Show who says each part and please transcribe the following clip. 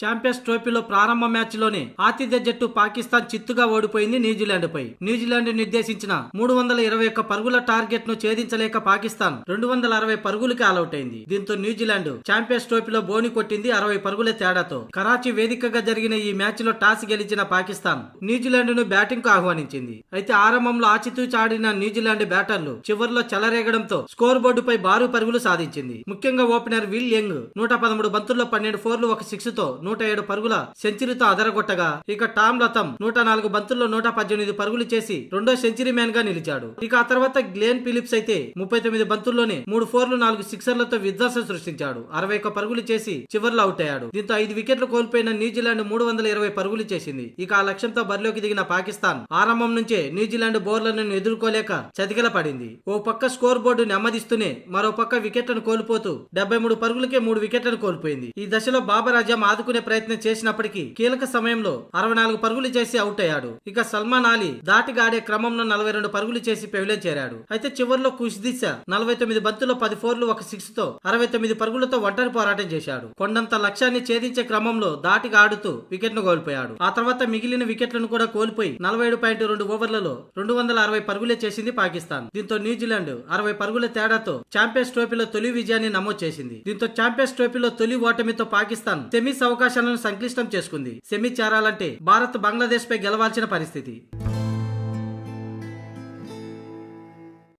Speaker 1: Champions ట్రోఫీలో ప్రారంభ match లోనే ఆతిథ్య జట్టు పాకిస్తాన్ చిత్తుగా ఓడిపోయింది న్యూజిలాండ్ పై. న్యూజిలాండ్ నిర్దేశించిన 321 పరుగుల టార్గెట్ ను ఛేదించలేక పాకిస్తాన్ 260 పరుగులకి ఆలౌట్ అయింది. దీంతో న్యూజిలాండ్ ఛాంపియన్స్ ట్రోఫీలో బోని కొట్టింది 60 పరుగుల తేడాతో. కరాచీ వేదికగా జరిగిన ఈ మ్యాచ్ లో టాస్ గెలిచిన పాకిస్తాన్ న్యూజిలాండ్ ను బ్యాటింగ్ కు ఆహ్వానించింది. అయితే ఆరంభంలో ఆచితూచి ఆడిన న్యూజిలాండ్ బ్యాటర్లు చివర్లో చెలరేగడంతో స్కోర్ బోర్డుపై భారీ పరుగులు సాధించింది. ముఖ్యంగా ఓపెనర్ విల్ యంగ్ 113 బంతుల్లో 12 ఫోర్లు ఒక 6 తో 107 పరుగుల సెంచరీతో అదరగొట్టగా, ఇక టామ్ లథమ్ 104 బంతుల్లో 118 పరుగులు చేసి రెండో సెంచరీ మ్యాన్ గా నిలిచాడు. ఇక ఆ తర్వాత గ్లెన్ ఫిలిప్స్ అయితే 39 బంతుల్లోనే 3 ఫోర్లు 4 సిక్సర్లతో విధ్వంసం సృష్టించాడు. 61 పరుగులు చేసి చివర్లో అవుట్ అయ్యాడు. దీంతో 5 వికెట్లు కోల్పోయిన న్యూజిలాండ్ 320 పరుగులు చేసింది. ఇక ఆ లక్ష్యంతో బరిలోకి దిగిన పాకిస్తాన్ ఆరంభం నుంచే న్యూజిలాండ్ బౌలర్లను ఎదుర్కోలేక చతికిల పడింది. ఓ పక్క స్కోర్ బోర్డు నెమ్మదిస్తూనే మరో పక్క వికెట్లను కోల్పోతూ 73 పరుగులకే 3 వికెట్లను కోల్పోయింది. ఈ దశలో బాబర్ ఆజం ఆదుకునే ప్రయత్నం చేసినప్పటికీ కీలక సమయంలో 64 పరుగులు చేసి అవుట్ అయ్యాడు. ఇక సల్మాన్ అలీ దాటిగా ఆడే క్రమంలో 42 పరుగులు చేసి పెవిలియన్ చేరాడు. అయితే చివర్లో కుష్ దిశ 49 బంతుల్లో 10 ఫోర్లు ఒక 6 తో 69 పరుగులతో ఒంటరి పోరాటం చేశాడు. కొండంత లక్ష్యాన్ని ఛేదించే క్రమంలో దాటిగా ఆడుతూ వికెట్ ను కోల్పోయాడు. ఆ తర్వాత మిగిలిన వికెట్లను కూడా కోల్పోయి 47.2 ఓవర్లలో 260 పరుగులే చేసింది పాకిస్తాన్. దీంతో న్యూజిలాండ్ 60 పరుగుల తేడాతో ఛాంపియన్స్ ట్రోఫీలో తొలి విజయాన్ని నమోదు చేసింది. దీంతో ఛాంపియన్స్ ట్రోఫీలో తొలి ఓటమితో పాకిస్తాన్ సెమీస్ అవకాశాలను సంక్లిష్టం చేసుకుంది. సెమీ చేరాలంటే భారత్ బంగ్లాదేశ్ పై గెలవాల్సిన పరిస్థితి.